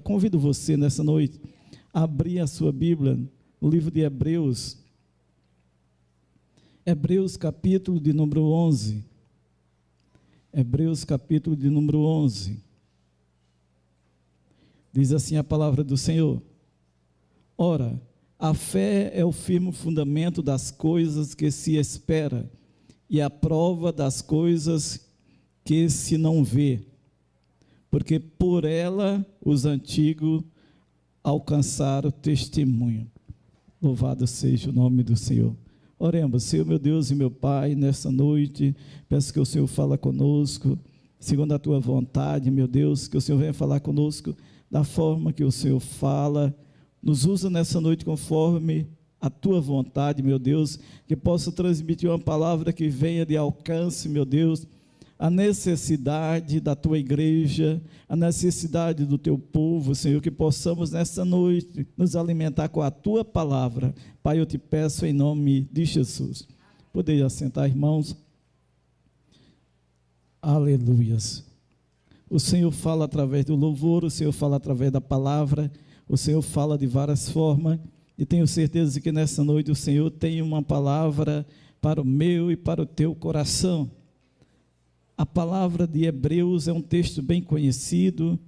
convido você nessa noite a abrir a sua Bíblia no livro de Hebreus. Hebreus capítulo de número 11. Hebreus capítulo de número 11. Diz assim a palavra do Senhor: ora, a fé é o firme fundamento das coisas que se espera e a prova das coisas que se não vê, porque por ela os antigos alcançaram testemunho. Louvado seja o nome do Senhor. Oremos. Senhor meu Deus e meu Pai, nessa noite, peço que o Senhor fale conosco, segundo a Tua vontade, meu Deus, que o Senhor venha falar conosco da forma que o Senhor fala, nos usa nessa noite conforme a Tua vontade, meu Deus, que possa transmitir uma palavra que venha de alcance, meu Deus, a necessidade da Tua igreja, a necessidade do Teu povo, Senhor, que possamos nessa noite nos alimentar com a Tua palavra. Pai, eu te peço em nome de Jesus. Poderia assentar, irmãos? Aleluias. O Senhor fala através do louvor, o Senhor fala através da palavra, o Senhor fala de várias formas, e tenho certeza que nessa noite o Senhor tem uma palavra para o meu e para o teu coração. A palavra de Hebreus é um texto bem conhecido,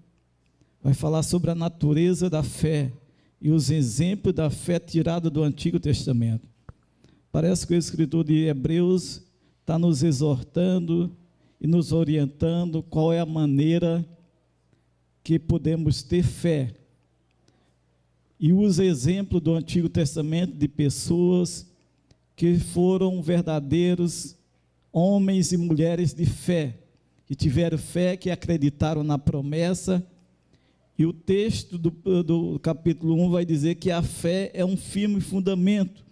vai falar sobre a natureza da fé e os exemplos da fé tirada do Antigo Testamento. Parece que o escritor de Hebreus está nos exortando e nos orientando qual é a maneira que podemos ter fé. E usa exemplo do Antigo Testamento de pessoas que foram verdadeiros homens e mulheres de fé, que tiveram fé, que acreditaram na promessa. E o texto do capítulo 1 vai dizer que a fé é um firme fundamento.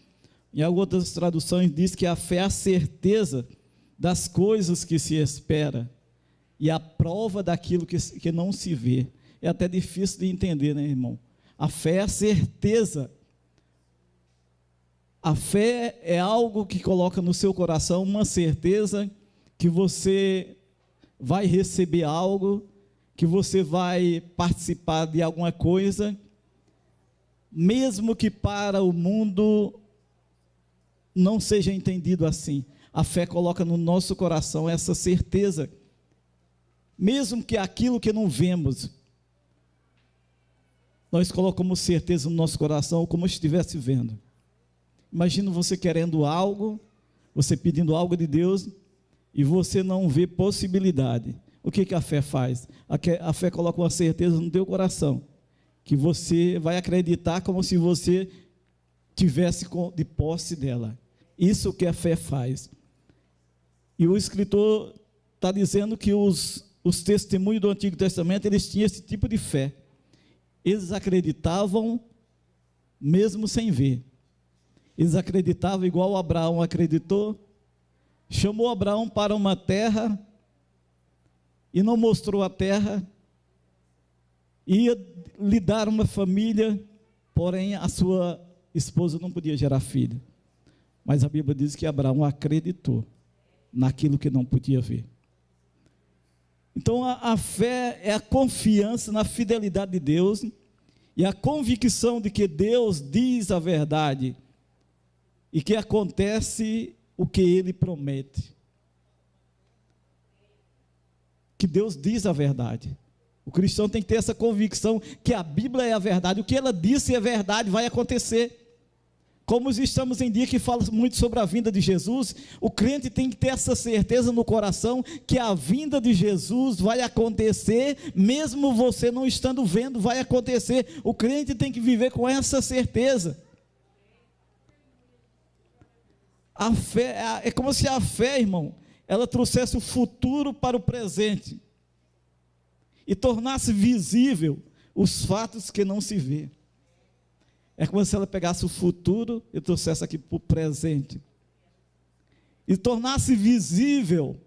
Em outras traduções diz que a fé é a certeza das coisas que se espera e a prova daquilo que não se vê. É até difícil de entender, né, irmão? A fé é a certeza. A fé é algo que coloca no seu coração uma certeza que você vai receber algo, que você vai participar de alguma coisa, mesmo que para o mundo não seja entendido assim. A fé coloca no nosso coração essa certeza, mesmo que aquilo que não vemos, nós colocamos certeza no nosso coração como se estivesse vendo. Imagina você querendo algo, você pedindo algo de Deus, e você não vê possibilidade. O que a fé faz? A fé coloca uma certeza no teu coração, que você vai acreditar como se você tivesse de posse dela. Isso que a fé faz. E o escritor está dizendo que os testemunhos do Antigo Testamento, eles tinham esse tipo de fé. Eles acreditavam mesmo sem ver. Eles acreditavam igual Abraão acreditou, chamou Abraão para uma terra e não mostrou a terra, ia lhe dar uma família, porém a sua esposa não podia gerar filho. Mas a Bíblia diz que Abraão acreditou naquilo que não podia ver. Então a fé é a confiança na fidelidade de Deus e a convicção de que Deus diz a verdade e que acontece o que Ele promete. Que Deus diz a verdade. O cristão tem que ter essa convicção que a Bíblia é a verdade, o que ela disse é verdade, vai acontecer. Como estamos em dia que fala muito sobre a vinda de Jesus, o crente tem que ter essa certeza no coração que a vinda de Jesus vai acontecer, mesmo você não estando vendo, vai acontecer. O crente tem que viver com essa certeza. A fé, é como se a fé, irmão, ela trouxesse o futuro para o presente e tornasse visível os fatos que não se vê. É como se ela pegasse o futuro e trouxesse aqui para o presente e tornasse visível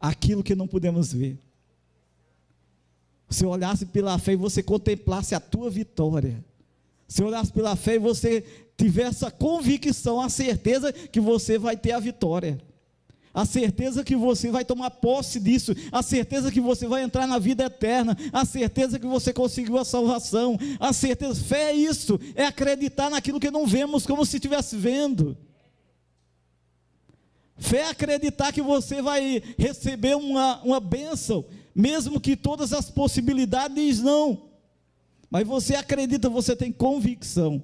aquilo que não podemos ver. Se olhasse pela fé e você contemplasse a tua vitória, se olhasse pela fé e você tivesse a convicção, a certeza que você vai ter a vitória. a certeza que você vai tomar posse disso, a certeza que você vai entrar na vida eterna, a certeza que você conseguiu a salvação, a certeza. Fé é isso, é acreditar naquilo que não vemos como se estivesse vendo. Fé é acreditar que você vai receber uma bênção, mesmo que todas as possibilidades não, mas você acredita, você tem convicção.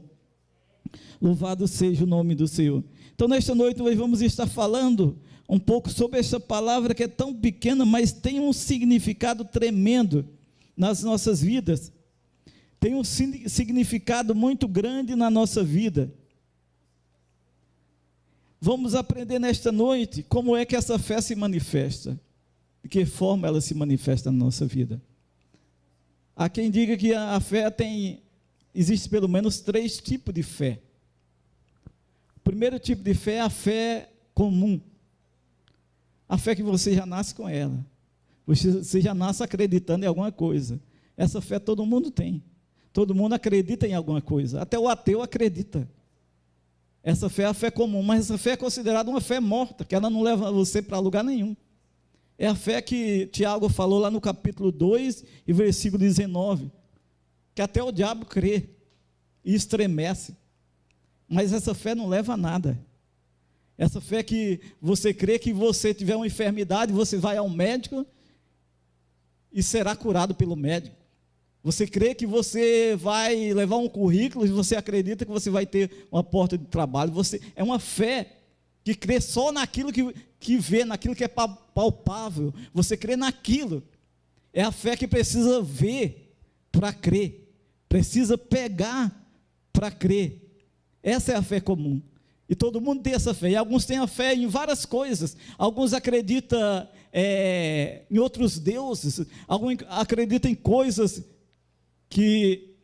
Louvado seja o nome do Senhor. Então nesta noite nós vamos estar falando um pouco sobre essa palavra que é tão pequena, mas tem um significado tremendo nas nossas vidas, tem um significado muito grande na nossa vida. Vamos aprender nesta noite como é que essa fé se manifesta, de que forma ela se manifesta na nossa vida. Há quem diga que a fé existe pelo menos 3 tipos de fé. O primeiro tipo de fé é a fé comum, a fé que você já nasce com ela, você já nasce acreditando em alguma coisa. Essa fé todo mundo tem, todo mundo acredita em alguma coisa, até o ateu acredita. Essa fé é a fé comum, mas essa fé é considerada uma fé morta, que ela não leva você para lugar nenhum. É a fé que Tiago falou lá no capítulo 2 e versículo 19, que até o diabo crê e estremece, mas essa fé não leva a nada. Essa fé que você crê que você tiver uma enfermidade, você vai ao médico e será curado pelo médico. Você crê que você vai levar um currículo e você acredita que você vai ter uma porta de trabalho. É uma fé que crê só naquilo que vê, naquilo que é palpável. Você crê naquilo. É a fé que precisa ver para crer, precisa pegar para crer. Essa é a fé comum. E todo mundo tem essa fé. E alguns têm a fé em várias coisas. Alguns acreditam em outros deuses. Alguns acreditam em coisas que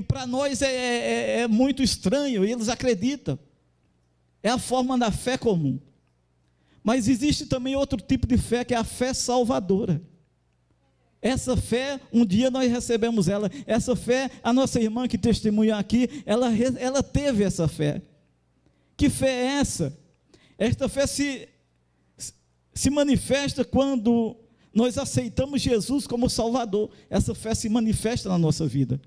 para nós é muito estranho, e eles acreditam. É a forma da fé comum. Mas existe também outro tipo de fé, que é a fé salvadora. Essa fé, um dia nós recebemos ela. Essa fé, a nossa irmã que testemunha aqui, ela teve essa fé. Que fé é essa? Esta fé se manifesta quando nós aceitamos Jesus como Salvador. Essa fé se manifesta na nossa vida.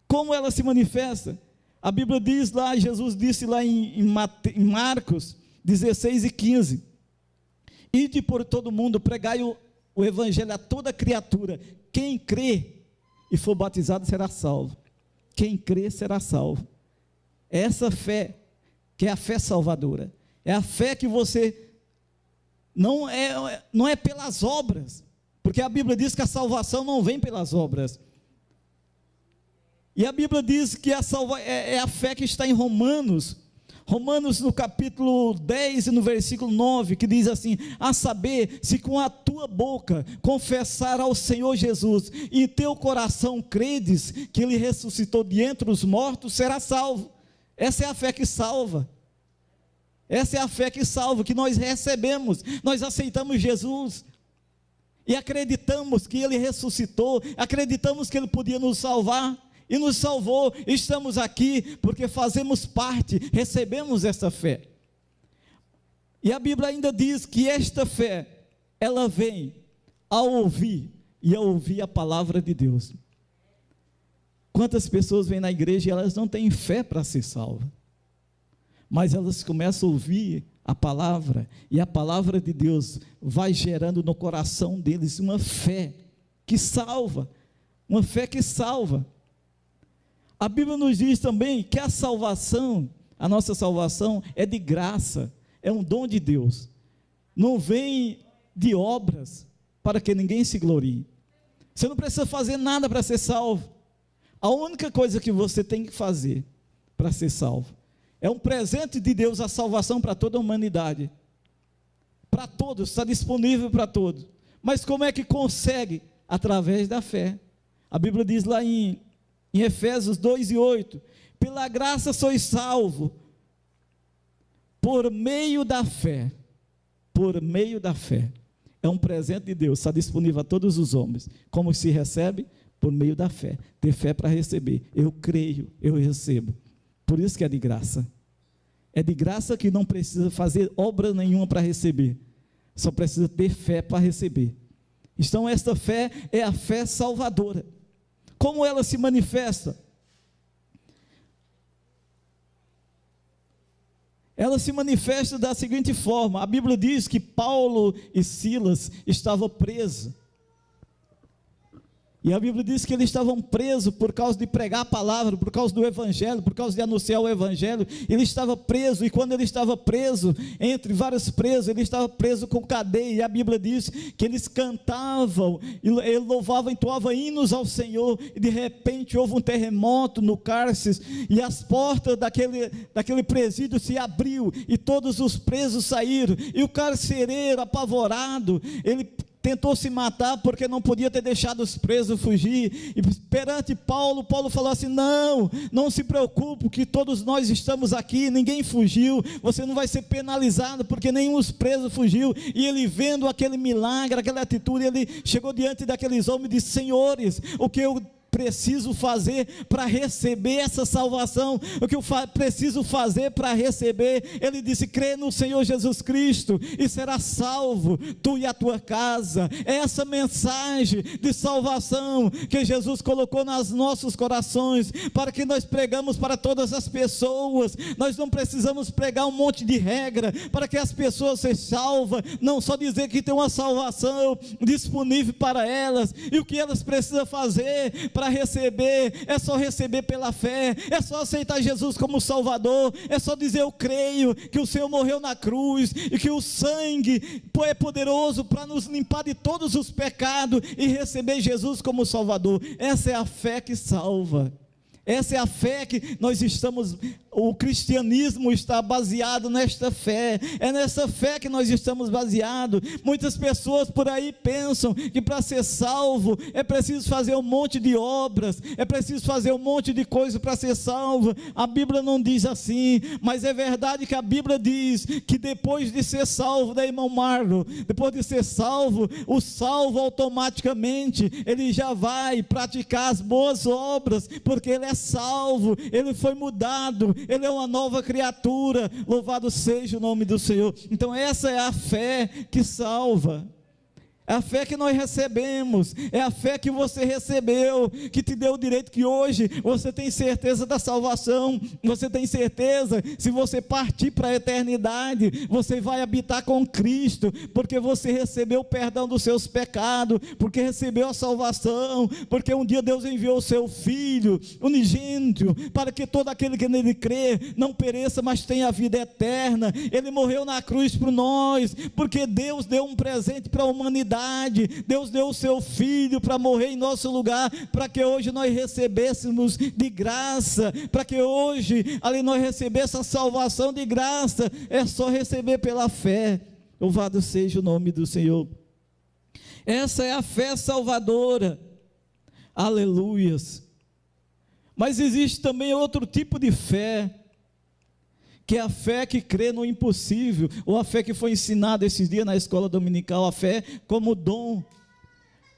Como ela se manifesta? A Bíblia diz lá, Jesus disse lá em Marcos 16 e 15, ide por todo mundo, pregai o evangelho a toda criatura, quem crê e for batizado será salvo, quem crê será salvo. É essa fé, que é a fé salvadora, é a fé que você, não é pelas obras, porque a Bíblia diz que a salvação não vem pelas obras, e a Bíblia diz que é a fé que está em Romanos no capítulo 10 e no versículo 9, que diz assim, a saber, se com a tua boca confessar ao Senhor Jesus, e em teu coração credes que Ele ressuscitou de entre os mortos, será salvo. Essa é a fé que salva. Essa é a fé que salva, que nós recebemos, nós aceitamos Jesus, e acreditamos que Ele ressuscitou, acreditamos que Ele podia nos salvar, e nos salvou. Estamos aqui porque fazemos parte, recebemos essa fé. E a Bíblia ainda diz que esta fé, ela vem ao ouvir, e a ouvir a palavra de Deus. Quantas pessoas vêm na igreja e elas não têm fé para ser salvas, mas elas começam a ouvir a palavra, e a palavra de Deus vai gerando no coração deles uma fé que salva, uma fé que salva. A Bíblia nos diz também que a salvação, a nossa salvação é de graça, é um dom de Deus, não vem de obras para que ninguém se glorie. Você não precisa fazer nada para ser salvo. A única coisa que você tem que fazer para ser salvo é um presente de Deus, a salvação para toda a humanidade, para todos, está disponível para todos. Mas como é que consegue? Através da fé. A Bíblia diz lá em Efésios 2 e 8, pela graça sois salvos, por meio da fé. Por meio da fé. É um presente de Deus, está disponível a todos os homens. Como se recebe? Por meio da fé. Ter fé para receber. Eu creio, eu recebo. Por isso que é de graça. É de graça que não precisa fazer obra nenhuma para receber, só precisa ter fé para receber. Então esta fé é a fé salvadora. Como ela se manifesta? Ela se manifesta da seguinte forma: a Bíblia diz que Paulo e Silas estavam presos. E a Bíblia diz que eles estavam presos por causa de pregar a palavra, por causa do Evangelho, por causa de anunciar o Evangelho. Ele estava preso, e quando ele estava preso, entre vários presos, ele estava preso com cadeia. E a Bíblia diz que eles cantavam, e louvavam, entoavam hinos ao Senhor. E de repente houve um terremoto no cárcere, e as portas daquele presídio se abriu, e todos os presos saíram. E o carcereiro, apavorado, ele tentou se matar porque não podia ter deixado os presos fugir. E perante Paulo, Paulo falou assim: não se preocupe, que todos nós estamos aqui, ninguém fugiu, você não vai ser penalizado, porque nenhum dos presos fugiu. E ele, vendo aquele milagre, aquela atitude, ele chegou diante daqueles homens e disse: senhores, o que eu preciso fazer para receber essa salvação? O que eu preciso fazer para receber? Ele disse: crê no Senhor Jesus Cristo e será salvo, tu e a tua casa. É essa mensagem de salvação que Jesus colocou nos nossos corações, para que nós pregamos para todas as pessoas. Nós não precisamos pregar um monte de regra para que as pessoas sejam salvas, não só dizer que tem uma salvação disponível para elas, e o que elas precisam fazer para receber, é só receber pela fé, é só aceitar Jesus como Salvador, é só dizer: eu creio que o Senhor morreu na cruz, e que o sangue é poderoso para nos limpar de todos os pecados, e receber Jesus como Salvador. Essa é a fé que salva. Essa é a fé que nós estamos, o cristianismo está baseado nesta fé, é nessa fé que nós estamos baseados. Muitas pessoas por aí pensam que para ser salvo é preciso fazer um monte de obras, é preciso fazer um monte de coisa para ser salvo. A Bíblia não diz assim, mas é verdade que a Bíblia diz que depois de ser salvo, né, irmão Marlon? Depois de ser salvo, o salvo automaticamente, ele já vai praticar as boas obras, porque ele é salvo, ele foi mudado, ele é uma nova criatura. Louvado seja o nome do Senhor. Então essa é a fé que salva. É a fé que nós recebemos, é a fé que você recebeu, que te deu o direito, que hoje você tem certeza da salvação. Você tem certeza, se você partir para a eternidade, você vai habitar com Cristo, porque você recebeu o perdão dos seus pecados, porque recebeu a salvação, porque um dia Deus enviou o seu Filho unigênito, para que todo aquele que nele crê não pereça, mas tenha a vida eterna. Ele morreu na cruz por nós, porque Deus deu um presente para a humanidade. Deus deu o seu Filho para morrer em nosso lugar, para que hoje nós recebêssemos de graça, para que hoje ali nós recebêssemos a salvação de graça. É só receber pela fé. Louvado seja o nome do Senhor. Essa é a fé salvadora. Aleluias. Mas existe também outro tipo de fé, que é a fé que crê no impossível, ou a fé que foi ensinada esses dias na escola dominical, a fé como dom,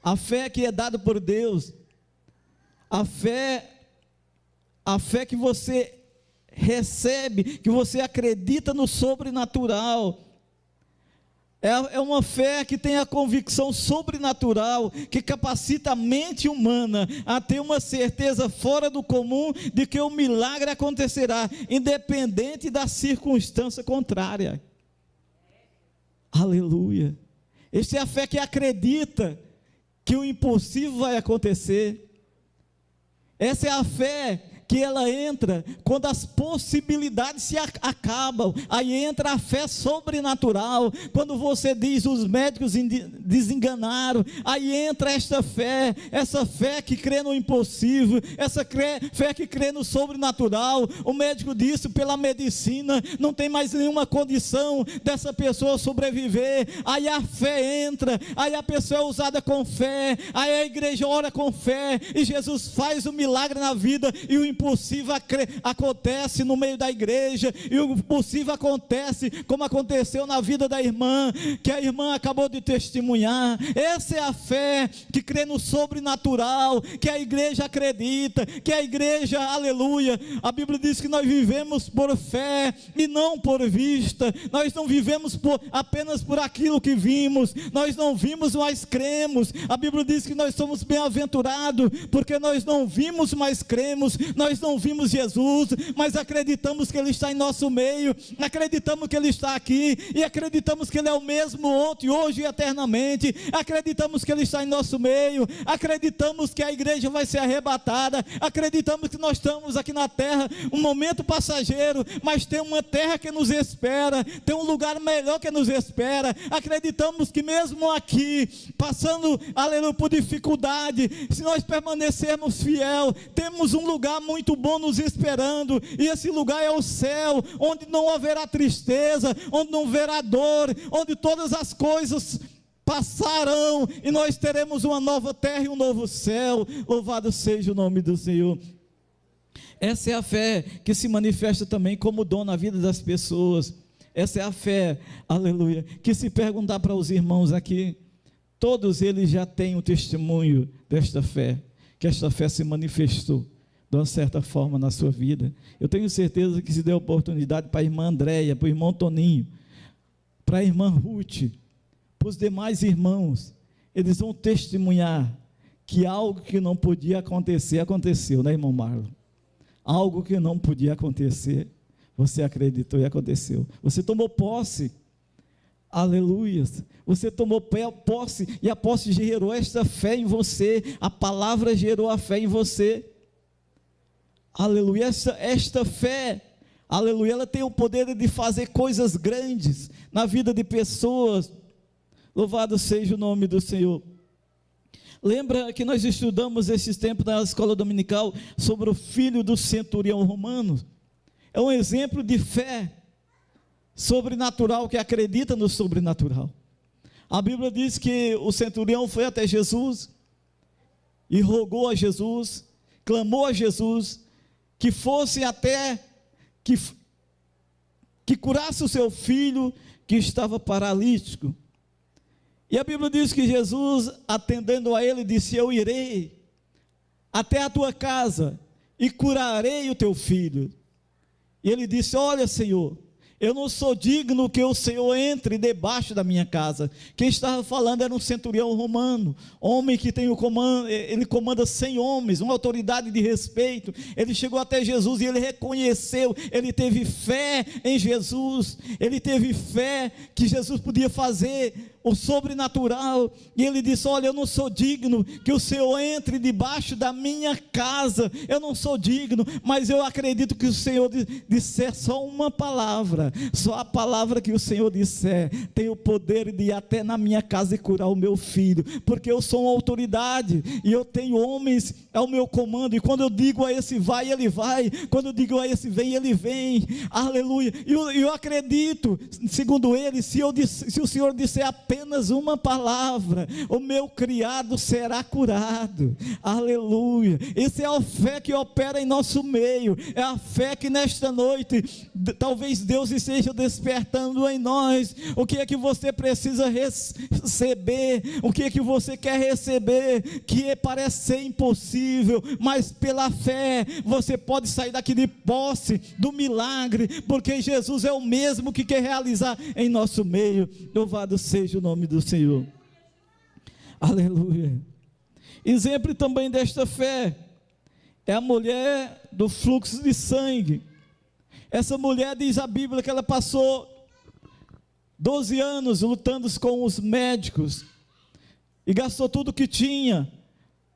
a fé que é dada por Deus, a fé que você recebe, que você acredita no sobrenatural. É uma fé que tem a convicção sobrenatural, que capacita a mente humana a ter uma certeza fora do comum de que o milagre acontecerá, independente da circunstância contrária. Aleluia. Esta é a fé que acredita que o impossível vai acontecer. Essa é a fé que ela entra quando as possibilidades se acabam. Aí entra a fé sobrenatural. Quando você diz: os médicos desenganaram, aí entra esta fé, essa fé que crê no impossível, essa fé que crê no sobrenatural. O médico disse, pela medicina não tem mais nenhuma condição dessa pessoa sobreviver. Aí a fé entra, aí a pessoa é usada com fé, aí a igreja ora com fé, e Jesus faz o milagre na vida, e o impossível acontece no meio da igreja, e o impossível acontece, como aconteceu na vida da irmã, que a irmã acabou de testemunhar. Essa é a fé que crê no sobrenatural, que a igreja acredita, que a igreja, aleluia, a Bíblia diz que nós vivemos por fé e não por vista. Nós não vivemos apenas por aquilo que vimos, nós não vimos, mas cremos. A Bíblia diz que nós somos bem-aventurados, porque nós não vimos, mas cremos. Nós não vimos Jesus, mas acreditamos que Ele está em nosso meio, acreditamos que Ele está aqui, e acreditamos que Ele é o mesmo ontem, hoje e eternamente. Acreditamos que Ele está em nosso meio, acreditamos que a igreja vai ser arrebatada, acreditamos que nós estamos aqui na terra, um momento passageiro, mas tem uma terra que nos espera, tem um lugar melhor que nos espera. Acreditamos que mesmo aqui, passando, aleluia, por dificuldade, se nós permanecermos fiel, temos um lugar muito bom nos esperando, e esse lugar é o céu, onde não haverá tristeza, onde não haverá dor, onde todas as coisas passarão, e nós teremos uma nova terra e um novo céu. Louvado seja o nome do Senhor. Essa é a fé que se manifesta também como dom na vida das pessoas. Essa é a fé, aleluia, que se perguntar para os irmãos aqui, todos eles já têm um testemunho desta fé, que esta fé se manifestou de uma certa forma na sua vida. Eu tenho certeza que se der oportunidade para a irmã Andréia, para o irmão Toninho, para a irmã Ruth, para os demais irmãos, eles vão testemunhar que algo que não podia acontecer, aconteceu, né, irmão Marlon? Algo que não podia acontecer, você acreditou e aconteceu. Você tomou posse, aleluia, você tomou posse, e a posse gerou esta fé em você, a palavra gerou a fé em você, aleluia. Esta fé, aleluia, ela tem o poder de fazer coisas grandes na vida de pessoas. Louvado seja o nome do Senhor. Lembra que nós estudamos esses tempos na escola dominical sobre o filho do centurião romano? É um exemplo de fé sobrenatural, que acredita no sobrenatural. A Bíblia diz que o centurião foi até Jesus e rogou a Jesus, clamou a Jesus, que fosse até, que curasse o seu filho que estava paralítico. E a Bíblia diz que Jesus, atendendo a ele, disse: eu irei até a tua casa e curarei o teu filho. E ele disse: olha, Senhor, eu não sou digno que o Senhor entre debaixo da minha casa. Quem estava falando era um centurião romano, homem que tem o comando, ele comanda 100 homens, uma autoridade de respeito. Ele chegou até Jesus e ele reconheceu, ele teve fé em Jesus, ele teve fé que Jesus podia fazer o sobrenatural, e ele disse: olha, eu não sou digno que o Senhor entre debaixo da minha casa, eu não sou digno, mas eu acredito que o Senhor disser só uma palavra, só a palavra que o Senhor disser, tem o poder de ir até na minha casa e curar o meu filho, porque eu sou uma autoridade, e eu tenho homens ao meu comando, e quando eu digo a esse vai, ele vai, quando eu digo a esse vem, ele vem, aleluia. E eu acredito, segundo ele, se o Senhor disser apenas uma palavra, o meu criado será curado, aleluia. Essa é a fé que opera em nosso meio, é a fé que nesta noite, talvez Deus esteja despertando em nós. O que é que você precisa receber? O que é que você quer receber? Que parece ser impossível, mas pela fé, você pode sair daqui de posse do milagre, porque Jesus é o mesmo que quer realizar em nosso meio. Louvado seja o nome do Senhor, aleluia. Exemplo também desta fé é a mulher do fluxo de sangue. Essa mulher, diz a Bíblia, que ela passou 12 anos lutando com os médicos e gastou tudo que tinha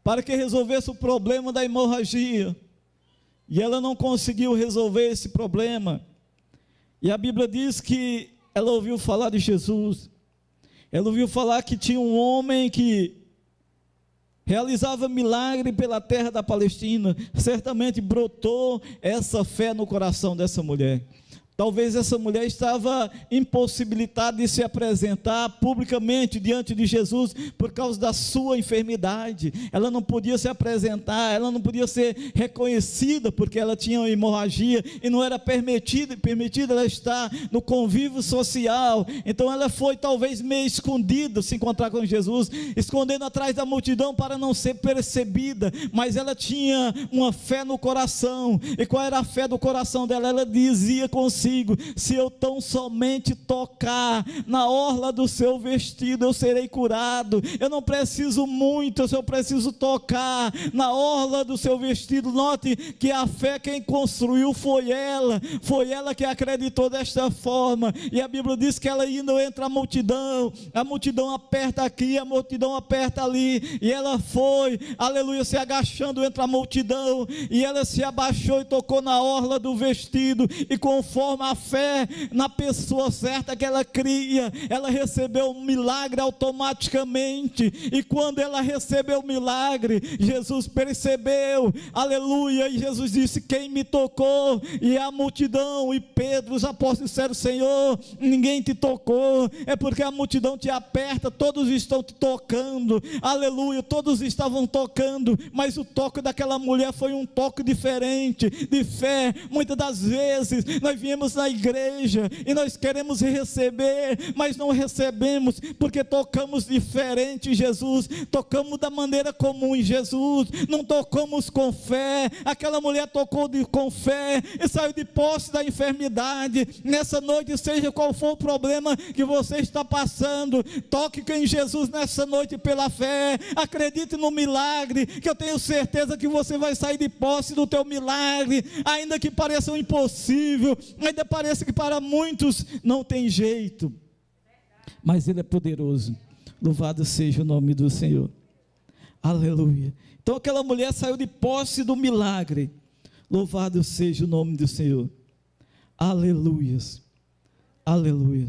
para que resolvesse o problema da hemorragia, e ela não conseguiu resolver esse problema. E a Bíblia diz que ela ouviu falar de Jesus. Ela ouviu falar que tinha um homem que realizava milagre pela terra da Palestina. Certamente brotou essa fé no coração dessa mulher. Talvez essa mulher estava impossibilitada de se apresentar publicamente diante de Jesus por causa da sua enfermidade. Ela não podia se apresentar, ela não podia ser reconhecida porque ela tinha uma hemorragia e não era permitida ela estar no convívio social. Então ela foi talvez meio escondida se encontrar com Jesus, escondendo atrás da multidão para não ser percebida, mas ela tinha uma fé no coração. E qual era a fé do coração dela? Ela dizia consigo: se eu tão somente tocar na orla do seu vestido, eu serei curado. Eu não preciso muito, eu preciso tocar na orla do seu vestido. Note que a fé quem construiu foi ela que acreditou desta forma. E a Bíblia diz que ela indo entre a multidão aperta aqui, a multidão aperta ali, e ela foi, aleluia, se agachando entre a multidão, e ela se abaixou e tocou na orla do vestido, e conforme a fé na pessoa certa que ela cria, ela recebeu um milagre automaticamente. E quando ela recebeu o milagre, Jesus percebeu, aleluia, e Jesus disse: quem me tocou? E a multidão, e Pedro, os apóstolos disseram: Senhor, ninguém te tocou, é porque a multidão te aperta, todos estão te tocando, aleluia, todos estavam tocando, mas o toque daquela mulher foi um toque diferente, de fé. Muitas das vezes nós viemos na igreja e nós queremos receber, mas não recebemos, porque tocamos diferente em Jesus, tocamos da maneira comum em Jesus, não tocamos com fé. Aquela mulher tocou com fé e saiu de posse da enfermidade. Nessa noite, seja qual for o problema que você está passando, toque em Jesus nessa noite pela fé, acredite no milagre, que eu tenho certeza que você vai sair de posse do teu milagre, ainda que pareça um impossível, ainda pareça que para muitos não tem jeito, mas Ele é poderoso. Louvado seja o nome do Senhor, aleluia. Então aquela mulher saiu de posse do milagre, louvado seja o nome do Senhor, aleluias, aleluia.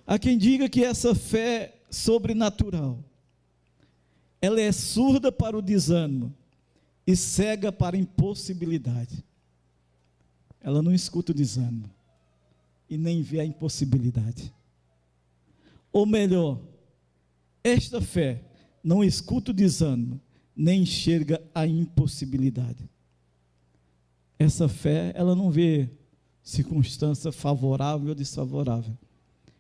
Há quem diga que essa fé sobrenatural, ela é surda para o desânimo e cega para a impossibilidade. Ela não escuta o desânimo e nem vê a impossibilidade. Ou melhor, esta fé não escuta o desânimo, nem enxerga a impossibilidade. Essa fé, ela não vê circunstância favorável ou desfavorável.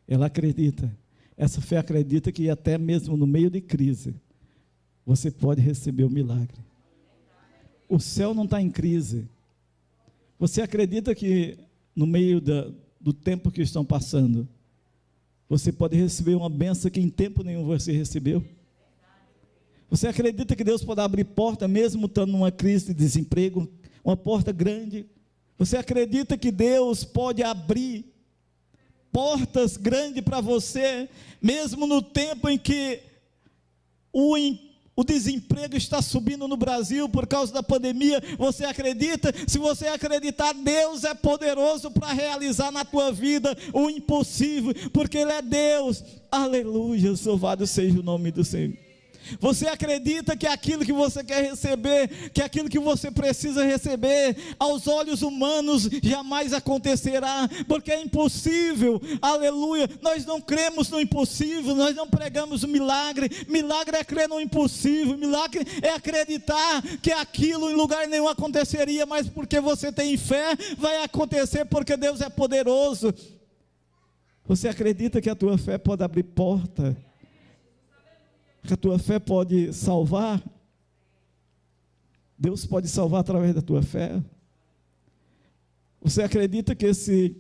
Ela acredita, essa fé acredita que até mesmo no meio de crise, você pode receber o milagre. O céu não está em crise. Você acredita que no meio do tempo que estão passando, você pode receber uma bênção que em tempo nenhum você recebeu? Você acredita que Deus pode abrir porta mesmo estando numa crise de desemprego, uma porta grande? Você acredita que Deus pode abrir portas grandes para você, mesmo no tempo em que o desemprego está subindo no Brasil por causa da pandemia? Você acredita? Se você acreditar, Deus é poderoso para realizar na tua vida o impossível, porque Ele é Deus. Aleluia, louvado seja o nome do Senhor. Você acredita que aquilo que você quer receber, que aquilo que você precisa receber, aos olhos humanos jamais acontecerá, porque é impossível, aleluia. Nós não cremos no impossível, nós não pregamos o milagre. Milagre é crer no impossível, milagre é acreditar que aquilo em lugar nenhum aconteceria, mas porque você tem fé, vai acontecer, porque Deus é poderoso. Você acredita que a tua fé pode abrir porta? Que a tua fé pode salvar? Deus pode salvar através da tua fé? Você acredita que esse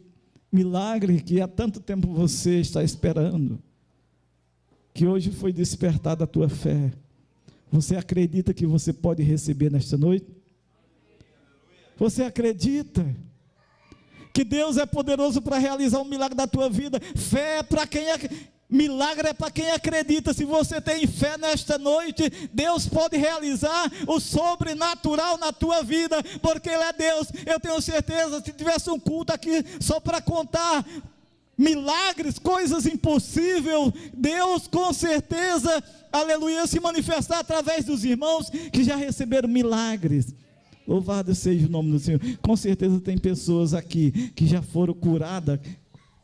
milagre que há tanto tempo você está esperando, que hoje foi despertada a tua fé, você acredita que você pode receber nesta noite? Você acredita que Deus é poderoso para realizar um milagre da tua vida? Fé é para quem milagre é para quem acredita. Se você tem fé nesta noite, Deus pode realizar o sobrenatural na tua vida, porque Ele é Deus. Eu tenho certeza, se tivesse um culto aqui só para contar milagres, coisas impossíveis, Deus com certeza, aleluia, se manifestar através dos irmãos que já receberam milagres. Louvado seja o nome do Senhor. Com certeza tem pessoas aqui que já foram curadas,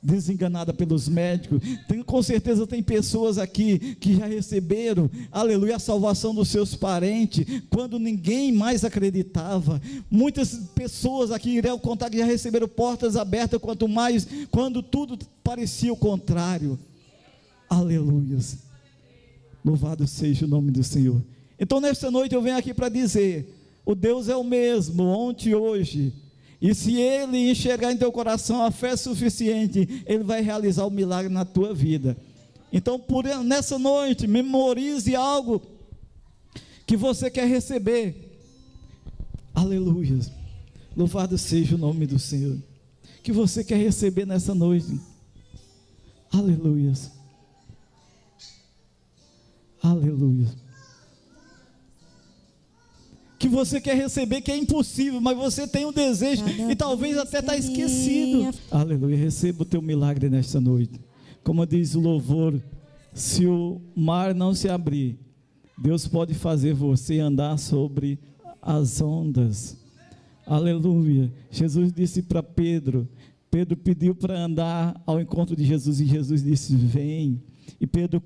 desenganada pelos médicos. Com certeza tem pessoas aqui que já receberam, aleluia, a salvação dos seus parentes, quando ninguém mais acreditava. Muitas pessoas aqui irão contar que já receberam portas abertas, quanto mais quando tudo parecia o contrário. Aleluia. Louvado seja o nome do Senhor. Então nesta noite eu venho aqui para dizer: o Deus é o mesmo, ontem e hoje. E se Ele enxergar em teu coração a fé suficiente, Ele vai realizar o milagre na tua vida. Então, nessa noite, memorize algo que você quer receber. Aleluia. Louvado seja o nome do Senhor. Que você quer receber nessa noite. Aleluia. Aleluia. Que você quer receber, que é impossível, mas você tem um desejo e talvez até está esquecido. Aleluia, receba o teu milagre nesta noite. Como diz o louvor, se o mar não se abrir, Deus pode fazer você andar sobre as ondas. Aleluia. Jesus disse para Pedro pediu para andar ao encontro de Jesus e Jesus disse: vem. E Pedro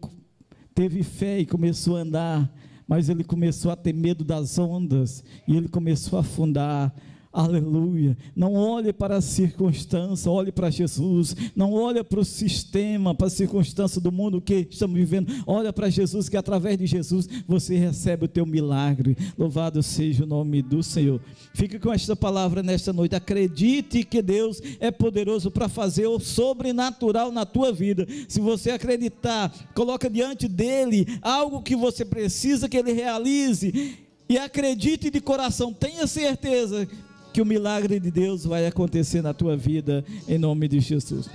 teve fé e começou a andar, mas ele começou a ter medo das ondas, e ele começou a afundar. Aleluia. Não olhe para a circunstância, olhe para Jesus. Não olhe para o sistema, para a circunstância do mundo que estamos vivendo. Olha para Jesus, que através de Jesus você recebe o teu milagre. Louvado seja o nome do Senhor. Fique com esta palavra nesta noite. Acredite que Deus é poderoso para fazer o sobrenatural na tua vida. Se você acreditar, coloca diante dele algo que você precisa que ele realize, e acredite de coração, tenha certeza que o milagre de Deus vai acontecer na tua vida, em nome de Jesus.